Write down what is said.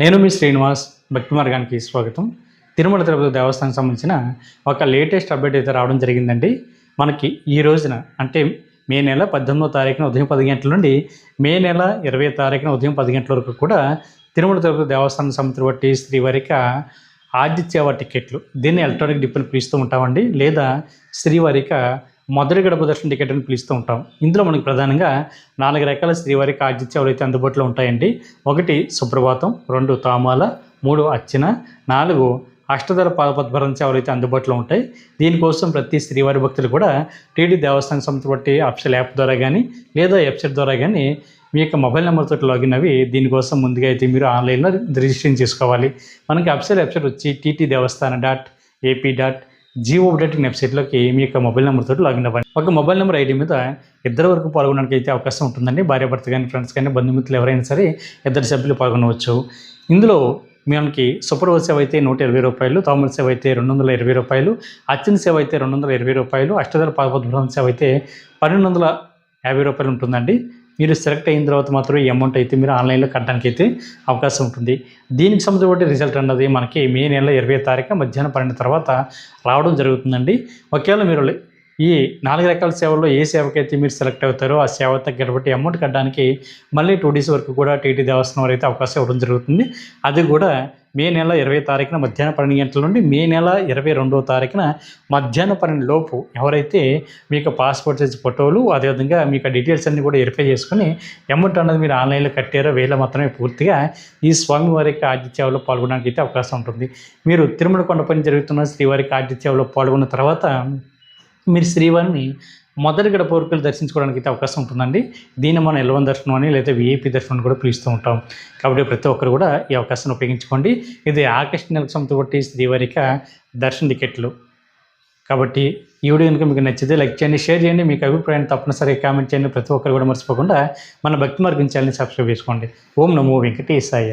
నేను మీ శ్రీనివాస్ భక్తి మార్గానికి స్వాగతం. తిరుమల తిరుపతి దేవస్థానానికి సంబంధించిన ఒక లేటెస్ట్ అప్డేట్ అయితే రావడం జరిగిందండి. మనకి ఈ రోజున అంటే మే నెల 18వ తారీఖున ఉదయం 10 గంటల నుండి మే నెల 20వ తారీఖున ఉదయం 10 గంటల వరకు కూడా తిరుమల తిరుపతి దేవస్థానం సమితి బట్టి శ్రీవారిక ఆదిత్యవ టికెట్లు, దీన్ని ఎలక్ట్రానిక్ డిప్పులు పిలుస్తూ ఉంటామండి, లేదా శ్రీవారిక మొదటి గడప దర్శన టికెట్ అని పిలుస్తూ ఉంటాం. ఇందులో మనకి ప్రధానంగా 4 రకాల శ్రీవారిక ఆతిథ్యాలు అయితే అందుబాటులో ఉంటాయండి. 1 సుప్రభాతం, 2 తామాల, 3 అర్చన, 4 అష్టదళ పాదపద్మరం సేవలు అయితే అందుబాటులో ఉంటాయి. దీనికోసం ప్రతి శ్రీవారి భక్తులు కూడా టీటీ దేవస్థానం సమితి బట్టి అఫీషియల్ యాప్ ద్వారా కానీ లేదా వెబ్సైట్ ద్వారా కానీ మీ యొక్క మొబైల్ నెంబర్తో లాగిన్ అవి దీనికోసం ముందుగా అయితే మీరు ఆన్లైన్లో రిజిస్ట్రేషన్ చేసుకోవాలి. మనకి అఫీషియల్ వెబ్సైట్ వచ్చి ttdevaస్థానం.ap.gov.in వెబ్సైట్లోకి మీ యొక్క మొబైల్ నెంబర్తో లాగిన్ అవ్వండి. ఒక మొబైల్ నెంబర్ ఐడి మీద 2 వరకు పాల్గొనడానికి అయితే అవకాశం ఉంటుందండి. భార్యాభర్త కానీ, ఫ్రెండ్స్ కానీ, బంధుమిత్రులు ఎవరైనా సరే 2 సభ్యులు పాల్గొనవచ్చు. ఇందులో మనకి సుప్రభాత సేవ అయితే 120 రూపాయలు, తాముల సేవ అయితే 220 రూపాయలు, అర్చన సేవ అయితే 220 రూపాయలు, అష్టదళ పాదపద్మరం సేవ అయితే 1250 రూపాయలు ఉంటుందండి. మీరు సెలెక్ట్ అయిన తర్వాత మాత్రం ఈ అమౌంట్ అయితే మీరు ఆన్లైన్లో కట్టడానికి అయితే అవకాశం ఉంటుంది. దీనికి సంబంధించిన రిజల్ట్ అన్నది మనకి మే నెల 20వ తారీఖు మధ్యాహ్నం 12 తర్వాత రావడం జరుగుతుందండి. ఒకవేళ మీరు ఈ 4 రకాల సేవల్లో ఏ సేవకైతే మీరు సెలెక్ట్ అవుతారో ఆ సేవ తగ్గబట్టి అమౌంట్ కట్టడానికి మళ్ళీ 2 డేస్ వరకు కూడా టీటీ దేవస్థానం వారు అయితే అవకాశం ఇవ్వడం జరుగుతుంది. అది కూడా మే నెల 20వ తారీఖున మధ్యాహ్నం 12 గంటల నుండి మే నెల 22వ తారీఖున మధ్యాహ్నం 12 లోపు ఎవరైతే మీకు పాస్పోర్ట్ సైజ్ ఫోటోలు, అదేవిధంగా మీకు డీటెయిల్స్ అన్నీ కూడా వెరిఫై చేసుకుని అమౌంట్ అన్నది మీరు ఆన్లైన్లో కట్టారో వేళ మాత్రమే పూర్తిగా ఈ స్వామివారికి ఆతిథ్యాల్లో పాల్గొనడానికి అయితే అవకాశం ఉంటుంది. మీరు తిరుమల కొండపైన జరుగుతున్న శ్రీవారికి ఆతిథ్యాల్లో పాల్గొన్న తర్వాత మీరు శ్రీవారిని మొదటి గడప వరకు దర్శించుకోవడానికి అయితే అవకాశం ఉంటుందండి. దీన్ని మనం ఎల్1 దర్శనం అని లేదా విఐపి దర్శనం కూడా పిలుస్తూ ఉంటాం. కాబట్టి ప్రతి ఒక్కరు కూడా ఈ అవకాశాన్ని ఉపయోగించుకోండి. ఇది ఆగస్టు నెలకు సంబంధించి బట్టి శ్రీవారిక దర్శన టికెట్లు. కాబట్టి ఈ వీడియో కనుక మీకు నచ్చితే లైక్ చేయండి, షేర్ చేయండి, మీకు అభిప్రాయాన్ని తప్పనిసరిగా కామెంట్ చేయండి. ప్రతి ఒక్కరు కూడా మర్చిపోకుండా మన భక్తి మార్గం ఛానల్ని సబ్స్క్రైబ్ చేసుకోండి. ఓం నమో వెంకటేశాయ.